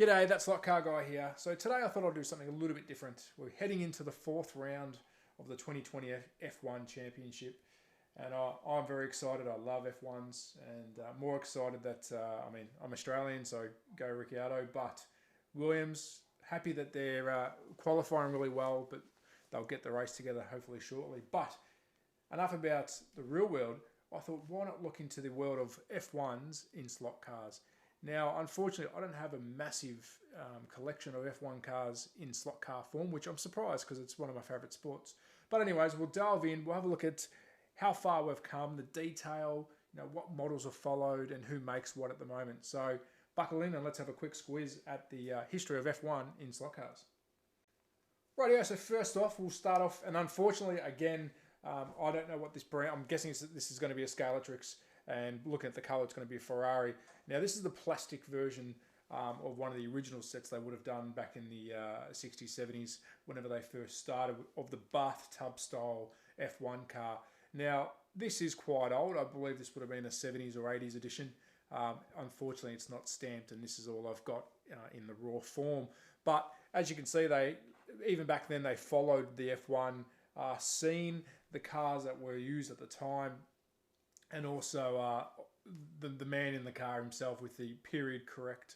G'day, that's Slot Car Guy here. So today I thought I'd do something a little bit different. We're heading into the fourth round of the 2020 F1 Championship, and I'm very excited. I love F1s, and more excited that, I'm Australian, so go Ricciardo, but Williams, happy that they're qualifying really well, but they'll get the race together hopefully shortly. But enough about the real world. I thought, why not look into the world of F1s in slot cars? Now, unfortunately, I don't have a massive collection of F1 cars in slot car form, which I'm surprised because it's one of my favourite sports. But anyways, we'll delve in. We'll have a look at how far we've come, the detail, what models are followed and who makes what at the moment. So buckle in and let's have a quick squiz at the history of F1 in slot cars. Rightio, so first off, we'll start off, and unfortunately, again, I don't know what this brand, I'm guessing this is going to be a Scalatrix, and looking at the colour, it's going to be a Ferrari. Now, this is the plastic version of one of the original sets they would have done back in the 60s, 70s, whenever they first started, of the bathtub style F1 car. Now, this is quite old. I believe this would have been a 70s or 80s edition. Unfortunately, it's not stamped, and this is all I've got in the raw form. But as you can see, even back then, they followed the F1 scene, the cars that were used at the time, and also the man in the car himself with the period correct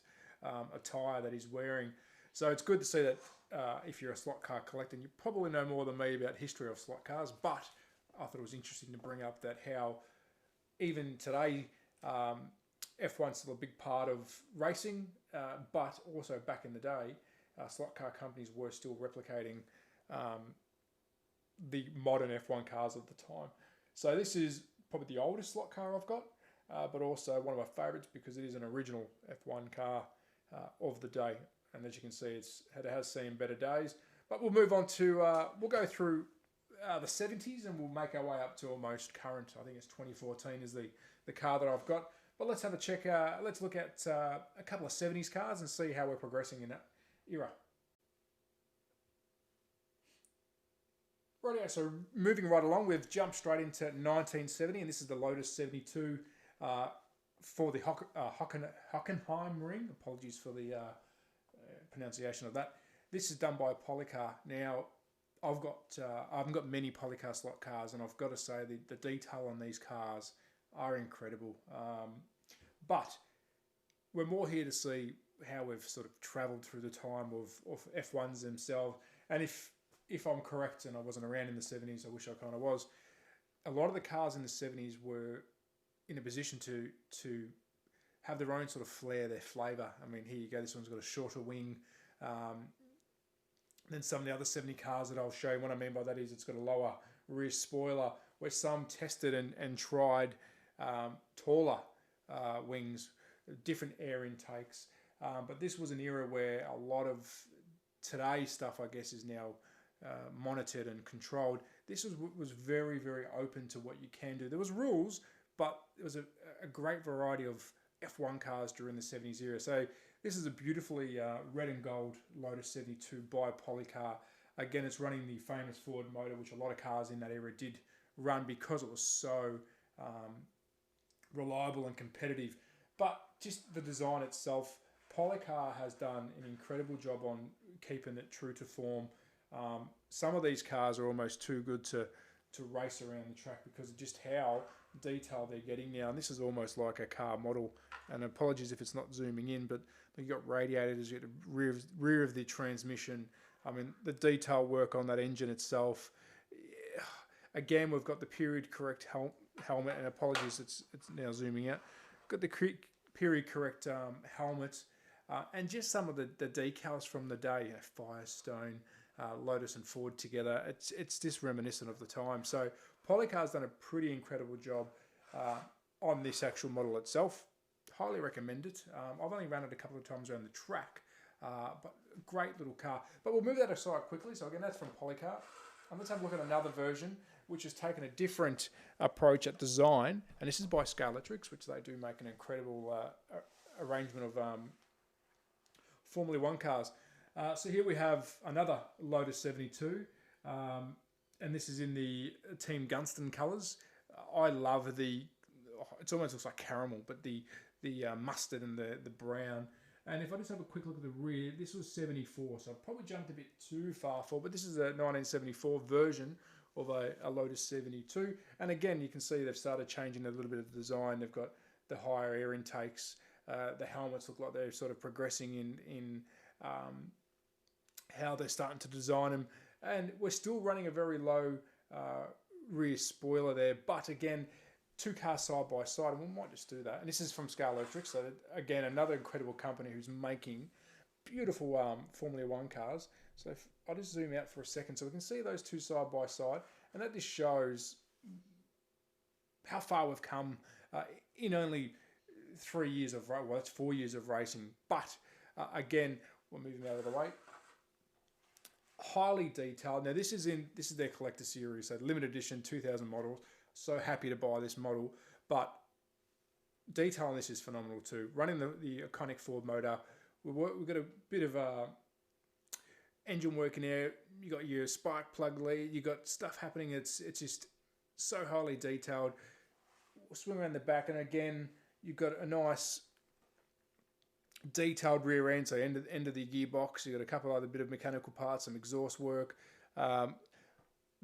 attire that he's wearing. So it's good to see that if you're a slot car collector, you probably know more than me about history of slot cars, but I thought it was interesting to bring up that how even today F1's still a big part of racing, but also back in the day, slot car companies were still replicating the modern F1 cars at the time. So this is probably the oldest slot car I've got, but also one of my favourites because it is an original F1 car of the day. And as you can see, it has seen better days. But we'll move on to, we'll go through the 70s and we'll make our way up to almost current. I think it's 2014 is the car that I've got. But let's have a check, let's look at a couple of 70s cars and see how we're progressing in that era. Right, so moving right along, we've jumped straight into 1970, and this is the Lotus 72 for the Hockenheim ring. Apologies for the pronunciation of that. This is done by Polycar. Now, I haven't got many Polycar slot cars, and I've got to say the detail on these cars are incredible. But we're more here to see how we've sort of travelled through the time of F1s themselves, and if I'm correct, and I wasn't around in the 70s, I wish I kind of was, a lot of the cars in the 70s were in a position to have their own sort of flair, their flavour. I mean, here you go, this one's got a shorter wing than some of the other 70 cars that I'll show you. What I mean by that is it's got a lower rear spoiler, where some tested and tried taller wings, different air intakes. But this was an era where a lot of today's stuff, I guess, is now monitored and controlled. This was very, very open to what you can do. There was rules, but there was a great variety of F1 cars during the 70s era. So this is a beautifully red and gold Lotus 72 by Polycar. Again, it's running the famous Ford motor, which a lot of cars in that era did run because it was so reliable and competitive. But just the design itself, Polycar has done an incredible job on keeping it true to form. Some of these cars are almost too good to race around the track because of just how detailed they're getting now. And this is almost like a car model. And apologies if it's not zooming in, but you've got radiators, you've got the rear of the transmission. I mean, the detail work on that engine itself. Again, we've got the period correct helmet, and apologies, it's now zooming out. Got the period correct helmet, and just some of the decals from the day, Firestone, Lotus and Ford together. It's just reminiscent of the time. So Polycar's done a pretty incredible job on this actual model itself. Highly recommend it. I've only ran it a couple of times around the track, but great little car. But we'll move that aside quickly. So again, that's from Polycar. And let's have a look at another version, which has taken a different approach at design. And this is by Scalatrix, which they do make an incredible arrangement of Formula One cars. So here we have another Lotus 72, and this is in the Team Gunston colours. I love it almost looks like caramel, but the mustard and the brown And if I just have a quick look at the rear, this was 74, so I probably jumped a bit too far forward, but this is a 1974 version of a Lotus 72. And again, you can see they've started changing a little bit of the design. They've got the higher air intakes. The helmets look like they're sort of progressing in how they're starting to design them. And we're still running a very low rear spoiler there, but again, two cars side by side, and we might just do that. And this is from Scalextric, so again, another incredible company who's making beautiful Formula One cars. So if I'll just zoom out for a second so we can see those two side by side, and that just shows how far we've come in only 3 years of, well, that's 4 years of racing. But again, we'll move them out of the way. Highly detailed. Now this is their collector series, so limited edition 2000 models. So happy to buy this model, but detail on this is phenomenal too. Running the iconic Ford motor, we've got a bit of engine work in there. You got your spark plug lead. You got stuff happening. It's just so highly detailed. We'll swing around the back, and again, you've got a nice detailed rear end. So end of the gearbox. You got a couple other bit of mechanical parts, some exhaust work,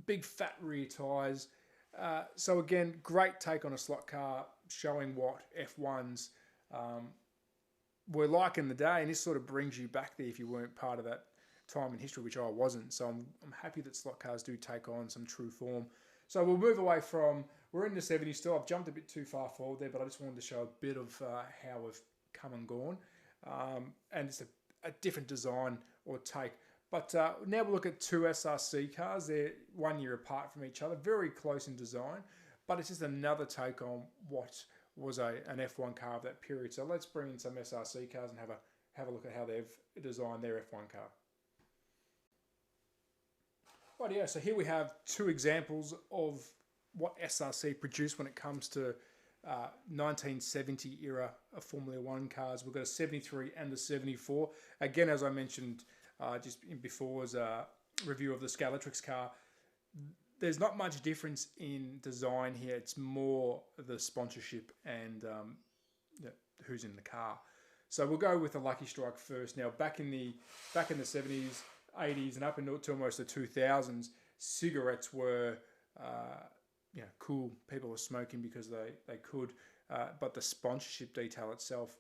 big fat rear tyres. So again, great take on a slot car, showing what F1s were like in the day, and this sort of brings you back there if you weren't part of that time in history, which I wasn't. So I'm happy that slot cars do take on some true form. So we'll move away from, we're in the 70s still. I've jumped a bit too far forward there, but I just wanted to show a bit of how we've come and gone. And it's a different design or take. But now we'll look at two SRC cars. They're 1 year apart from each other, very close in design, but it's just another take on what was an F1 car of that period. So let's bring in some SRC cars and have a look at how they've designed their F1 car. Right, yeah, so here we have two examples of what SRC produced when it comes to 1970 era of Formula One cars. We've got a 73 and a 74. Again, as I mentioned just in before's review of the Scalextric car, there's not much difference in design here. It's more the sponsorship and who's in the car. So we'll go with the Lucky Strike first. Now, back in the 70s, 80s, and up into almost the 2000s, cigarettes were cool. People were smoking because they could, but the sponsorship detail itself,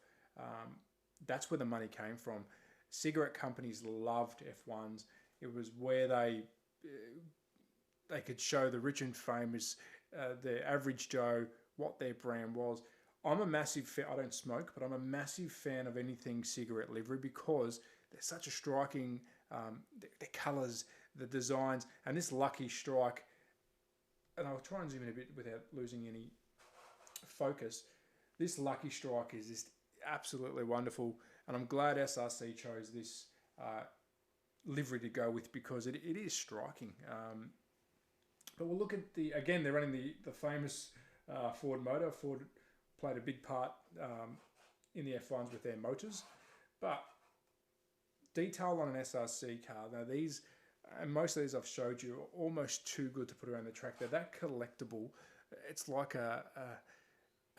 that's where the money came from. Cigarette companies loved F1s. It was where they could show the rich and famous, the average Joe, what their brand was. I'm a massive fan. I don't smoke, but I'm a massive fan of anything cigarette livery because they're such a striking, the colours, the designs, and this Lucky Strike, and I'll try and zoom in a bit without losing any focus. This Lucky Strike is just absolutely wonderful, and I'm glad SRC chose this livery to go with because it is striking. But we'll look at again, they're running the famous Ford motor. Ford played a big part in the F1s with their motors, but detail on an SRC car. Now these, and most of these I've showed you, are almost too good to put around the track. They're that collectible. It's like a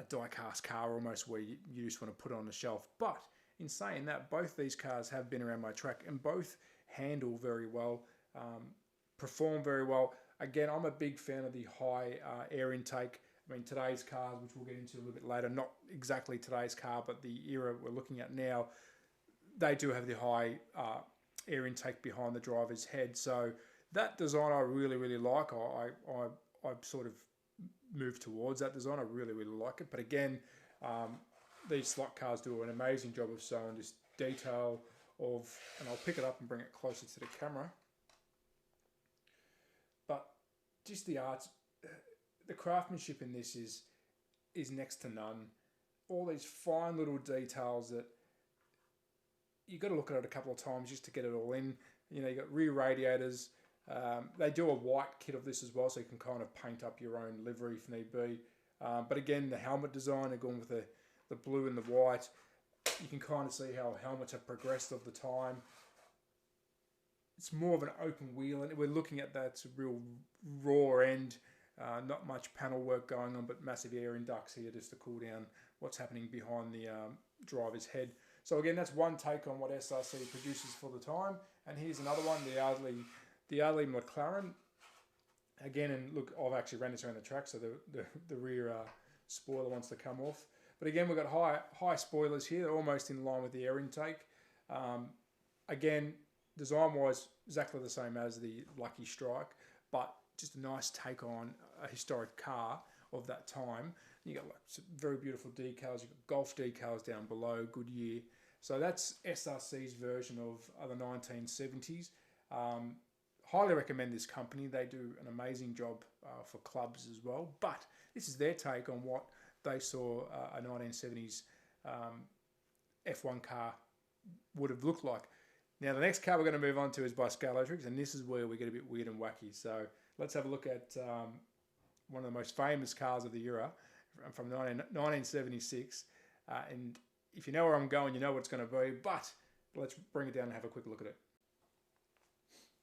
die-cast car almost, where you just want to put it on the shelf. But in saying that, both these cars have been around my track and both handle very well, perform very well. Again, I'm a big fan of the high air intake. I mean, today's cars, which we'll get into a little bit later, not exactly today's car, but the era we're looking at now, they do have the high air intake behind the driver's head. So that design I really, really like. I sort of moved towards that design. I really, really like it. But again, these slot cars do an amazing job of showing this detail of, and I'll pick it up and bring it closer to the camera. But just the arts, the craftsmanship in this is next to none. All these fine little details that you got to look at it a couple of times just to get it all in. You know, you got rear radiators. They do a white kit of this as well, so you can kind of paint up your own livery if need be. But again, the helmet design, they're going with the blue and the white. You can kind of see how helmets have progressed of the time. It's more of an open wheel, and we're looking at that real raw end. Not much panel work going on, but massive air inducts here just to cool down what's happening behind the driver's head. So again, that's one take on what SRC produces for the time. And here's another one, the Yardley McLaren. Again, and look, I've actually ran this around the track, so the rear spoiler wants to come off. But again, we've got high spoilers here, almost in line with the air intake. Again, design-wise, exactly the same as the Lucky Strike, but just a nice take on a historic car of that time. You got like some very beautiful decals. You've got Golf decals down below, Goodyear. So that's SRC's version of the 1970s. Highly recommend this company. They do an amazing job for clubs as well. But this is their take on what they saw a 1970s F1 car would have looked like. Now, the next car we're going to move on to is by Scalatrix, and this is where we get a bit weird and wacky. So let's have a look at one of the most famous cars of the era from 1976. And if you know where I'm going, you know what it's going to be. But let's bring it down and have a quick look at it.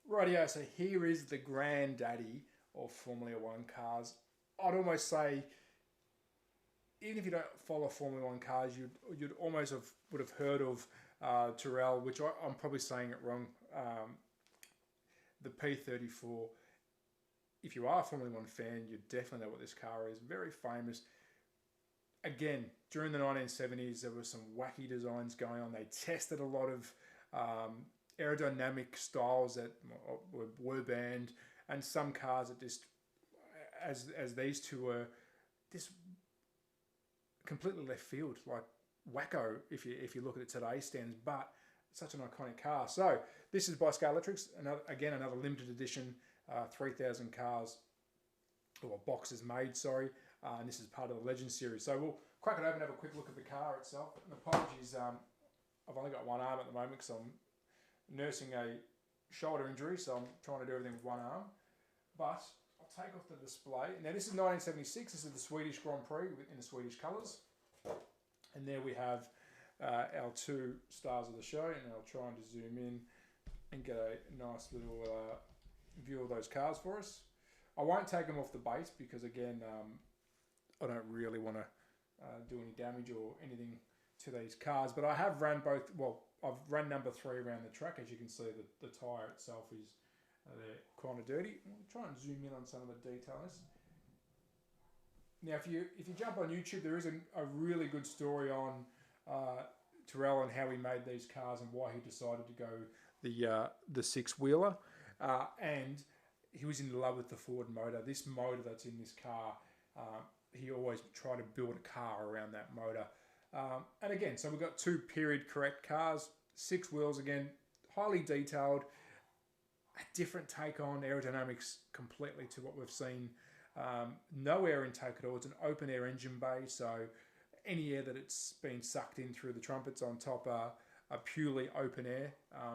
Rightio, so here is the granddaddy of Formula One cars. I'd almost say, even if you don't follow Formula One cars, you'd almost would have heard of Terrell, which I'm probably saying it wrong. The P34. If you are a Formula One fan, you definitely know what this car is. Very famous. Again, during the 1970s, there were some wacky designs going on. They tested a lot of aerodynamic styles that were banned, and some cars that just, as these two were, just completely left field, like wacko if you look at it today's standards, but such an iconic car. So this is by Scalatrix, another limited edition, 3,000 cars, or boxes made, sorry, and this is part of the Legend series. So we'll crack it open and have a quick look at the car itself. And apologies, I've only got one arm at the moment because I'm nursing a shoulder injury, so I'm trying to do everything with one arm. But I'll take off the display. Now this is 1976, this is the Swedish Grand Prix in the Swedish colours. And there we have our two stars of the show, and I'll try and zoom in and get a nice little view of those cars for us. I won't take them off the base because again, I don't really want to do any damage or anything to these cars, but I have run both, well, I've run number 3 around the track. As you can see, the tyre itself is they're kind of dirty. I'll try and zoom in on some of the details. Now, if you jump on YouTube, there is a really good story on Terrell and how he made these cars and why he decided to go the 6-wheeler. And he was in love with the Ford motor. This motor that's in this car, he always tried to build a car around that motor. And again, so we've got 2 period correct cars, 6 wheels again, highly detailed, a different take on aerodynamics completely to what we've seen. No air intake at all. It's an open air engine bay, so any air that it's been sucked in through the trumpets on top are purely open air.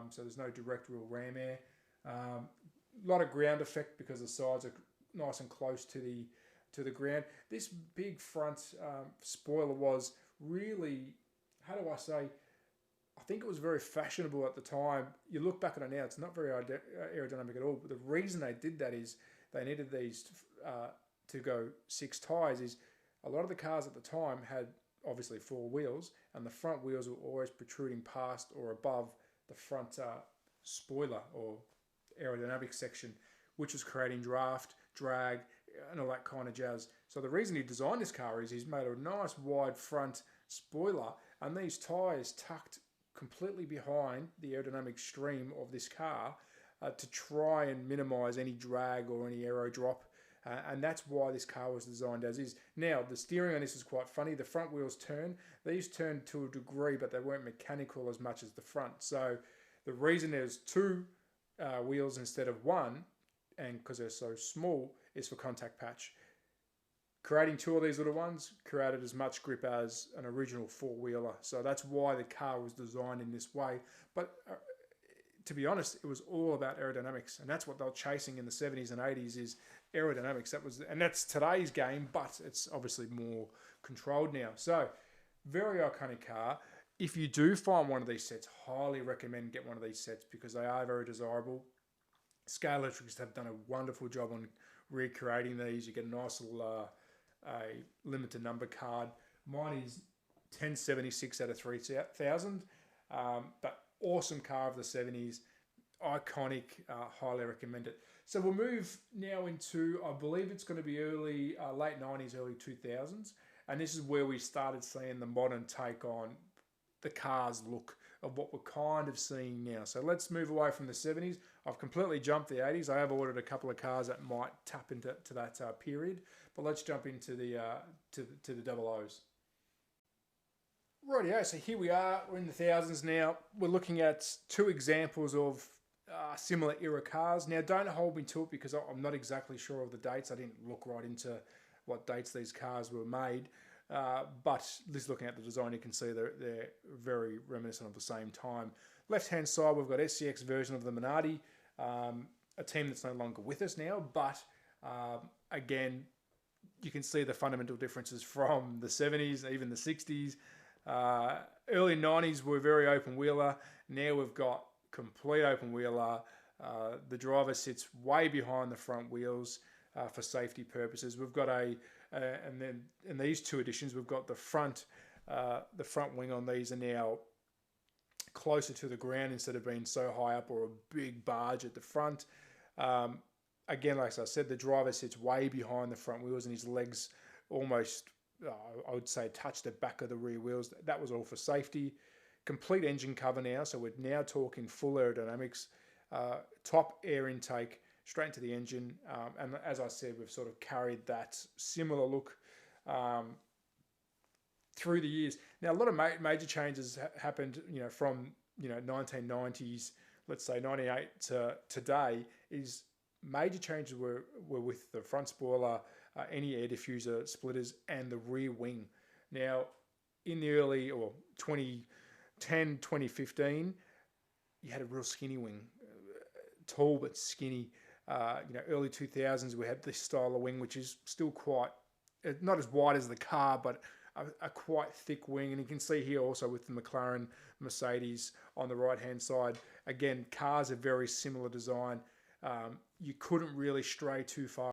So there's no direct real ram air. A lot of ground effect because the sides are nice and close to the ground. This big front spoiler was really, how do I say, I think it was very fashionable at the time. You look back at it now, it's not very aerodynamic at all. But the reason they did that is they needed these to go 6 tyres. Is a lot of the cars at the time had obviously 4 wheels, and the front wheels were always protruding past or above the front spoiler or aerodynamic section, which was creating draft, drag, and all that kind of jazz. So the reason he designed this car is he's made a nice wide front spoiler, and these tyres tucked completely behind the aerodynamic stream of this car to try and minimise any drag or any aero drop. And that's why this car was designed as is. Now, the steering on this is quite funny. The front wheels turn. These turn to a degree, but they weren't mechanical as much as the front. So the reason there's 2 wheels instead of 1, and because they're so small, is for contact patch. Creating 2 of these little ones created as much grip as an original 4-wheeler. So that's why the car was designed in this way. But to be honest, it was all about aerodynamics, and that's what they were chasing in the 70s and 80s is aerodynamics. And that's today's game, but it's obviously more controlled now. So very iconic car. If you do find one of these sets, highly recommend get one of these sets because they are very desirable. Scalatrix have done a wonderful job on recreating these. You get a nice little a limited number card. Mine is 1076 out of 3000. But awesome car of the 70s, iconic, highly recommend it. So we'll move now into, I believe it's going to be late 90s, early 2000s. And this is where we started seeing the modern take on the car's look of what we're kind of seeing now. So let's move away from the 70s. I've completely jumped the 80s. I have ordered a couple of cars that might tap into that period. But let's jump into the to the double O's. Rightio, so here we are. We're in the thousands now. We're looking at two examples of similar era cars. Now, don't hold me to it because I'm not exactly sure of the dates. I didn't look right into what dates these cars were made. But just looking at the design, you can see they're very reminiscent of the same time. Left-hand side, we've got SCX version of the Minardi, a team that's no longer with us now. But again, you can see the fundamental differences from the 70s, even the 60s. Early 90s were very open wheeler. Now we've got complete open wheeler. The driver sits way behind the front wheels for safety purposes. We've got and then in these two editions, we've got the front wing on these are now closer to the ground instead of being so high up or a big barge at the front. Again, like I said, the driver sits way behind the front wheels and his legs almost, I would say, touch the back of the rear wheels. That was all for safety. Complete engine cover now, so we're now talking full aerodynamics, top air intake, straight into the engine. And as I said, we've sort of carried that similar look through the years. Now, a lot of major changes happened, from 1990s, let's say 98 to today. Is major changes were with the front spoiler, any air diffuser splitters, and the rear wing. Now, in the early 2010, 2015, you had a real skinny wing, tall but skinny. Early 2000s, we had this style of wing, which is still quite, not as wide as the car, but a quite thick wing. And you can see here also with the McLaren, Mercedes on the right-hand side. Again, cars are very similar design. You couldn't really stray too far.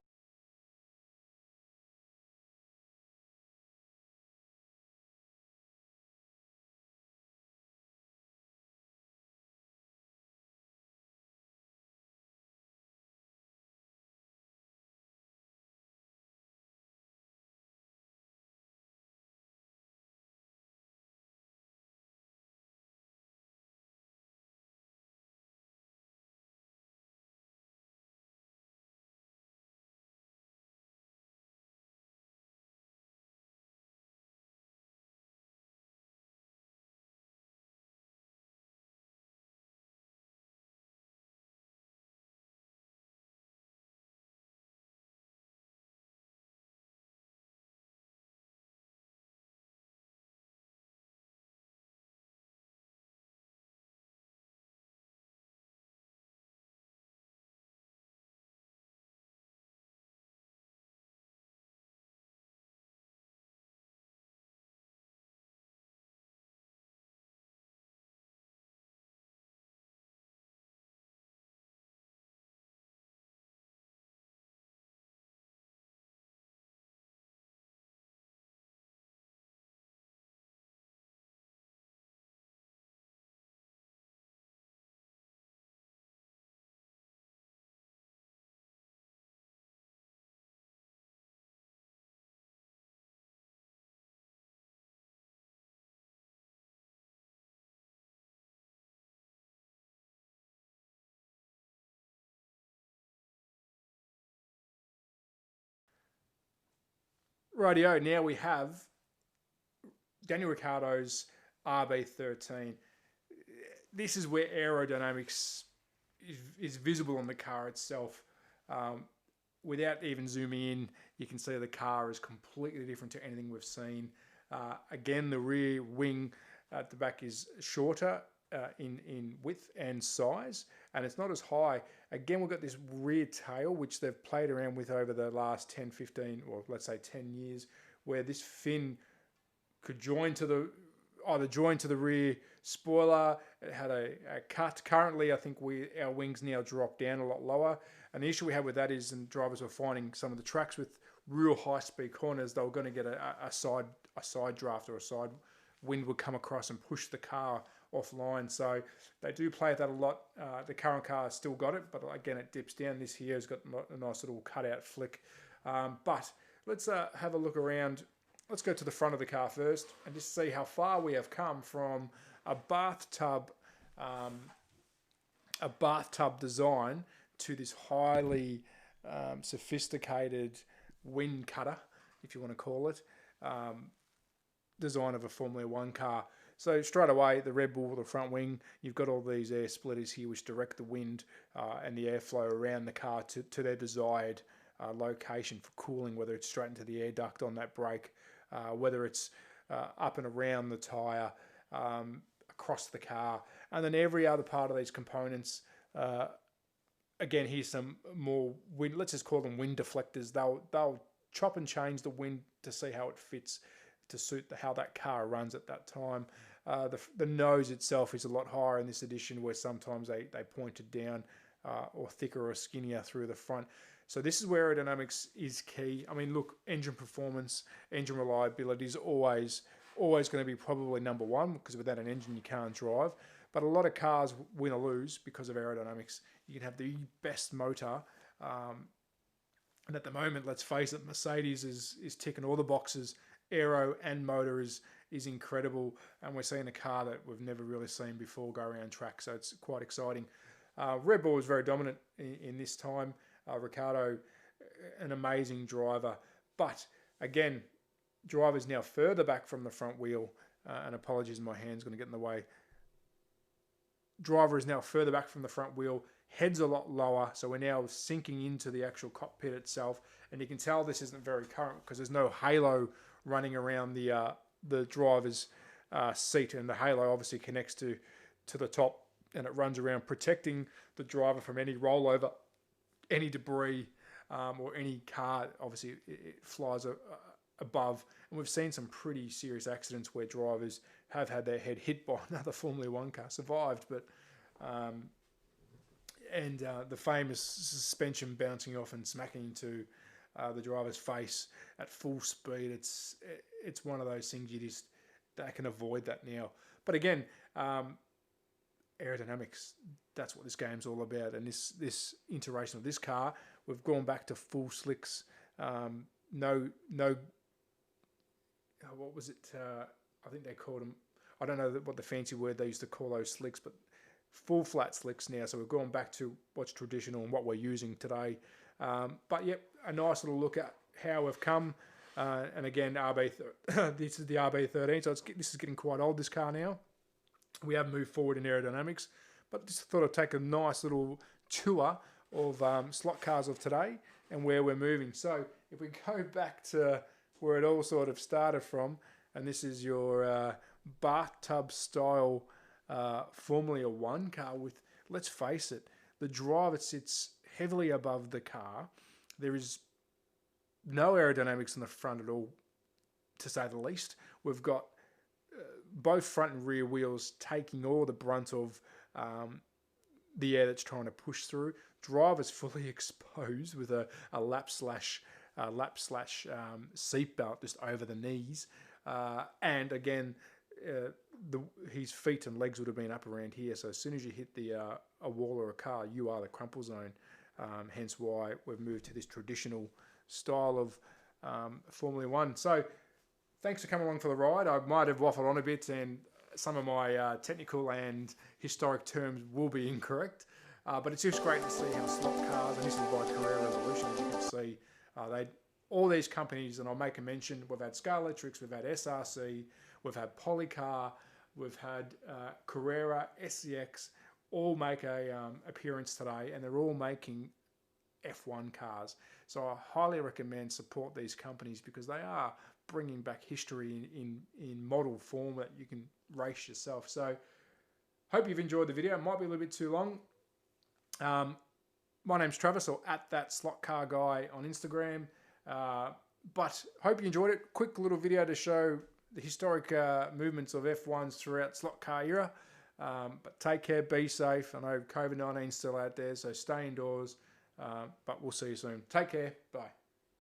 Rightio, now we have Daniel Ricciardo's RB13. This is where aerodynamics is visible on the car itself. Without even zooming in, you can see the car is completely different to anything we've seen. Again, the rear wing at the back is shorter in width and size, and it's not as high. Again, we've got this rear tail, which they've played around with over the last 10, 15, or let's say 10 years, where this fin could either join to the rear spoiler. It had a cut. Currently, I think our wings now drop down a lot lower. And the issue we have with that is, and drivers are finding some of the tracks with real high-speed corners, they were going to get a side draft or a side wind would come across and push the car offline. So they do play that a lot. The current car has still got it, but again, it dips down. This here has got a nice little cutout flick. But let's have a look around. Let's go to the front of the car first and just see how far we have come from a bathtub design to this highly sophisticated wind cutter, if you want to call it, design of a Formula One car. So straight away, the Red Bull, the front wing, you've got all these air splitters here which direct the wind and the airflow around the car to their desired location for cooling, whether it's straight into the air duct on that brake, whether it's up and around the tyre, across the car, and then every other part of these components. Again, here's some more wind. Let's just call them wind deflectors. They'll chop and change the wind to see how it fits to suit how that car runs at that time. The nose itself is a lot higher in this edition, where sometimes they point it down or thicker or skinnier through the front. So this is where aerodynamics is key. I mean, look, engine performance, engine reliability is always going to be probably number one, because without an engine you can't drive. But a lot of cars win or lose because of aerodynamics. You can have the best motor, and at the moment, let's face it, Mercedes is ticking all the boxes. Aero and motor is incredible, and we're seeing a car that we've never really seen before go around track, so it's quite exciting. Red Bull was very dominant in this time. Ricciardo, an amazing driver, but again, driver's now further back from the front wheel, and apologies, my hand's going to get in the way. Driver is now further back from the front wheel, head's a lot lower, so we're now sinking into the actual cockpit itself, and you can tell this isn't very current because there's no halo running around the driver's seat, and the halo obviously connects to the top, and it runs around protecting the driver from any rollover, any debris, or any car. Obviously it flies above, and we've seen some pretty serious accidents where drivers have had their head hit by another Formula One car, survived, but the famous suspension bouncing off and smacking into the driver's face at full speed. It's one of those things they can avoid that now. But again, aerodynamics, that's what this game's all about. And this iteration of this car, we've gone back to full slicks. No, what was it? I think they called them, I don't know what the fancy word they used to call those slicks, but full flat slicks now. So we've gone back to what's traditional and what we're using today. But yep, a nice little look at how we've come. And again, this is the RB13, so this is getting quite old, this car now. We have moved forward in aerodynamics, but just thought I'd take a nice little tour of slot cars of today and where we're moving. So if we go back to where it all sort of started from, and this is your bathtub style Formula One car with, let's face it, the driver sits heavily above the car. There is no aerodynamics in the front at all, to say the least. We've got both front and rear wheels taking all the brunt of the air that's trying to push through. Driver's fully exposed with a lap slash seat belt just over the knees, and again, his feet and legs would have been up around here. So as soon as you hit a wall or a car, you are the crumple zone. Hence why we've moved to this traditional style of Formula One. So thanks for coming along for the ride. I might have waffled on a bit, and some of my technical and historic terms will be incorrect. But it's just great to see how slot cars, and this is by Carrera Revolution, as you can see, all these companies, and I'll make a mention, we've had Scalextrics, we've had SRC, we've had Polycar, we've had Carrera, SCX, all make a appearance today, and they're all making F1 cars. So I highly recommend support these companies, because they are bringing back history in model form that you can race yourself. So hope you've enjoyed the video. It might be a little bit too long. My name's Travis, or at that slot car guy on Instagram. But hope you enjoyed it. Quick little video to show the historic movements of F1s throughout slot car era. But take care, be safe. I know COVID-19 is still out there, so stay indoors. But we'll see you soon. Take care. Bye.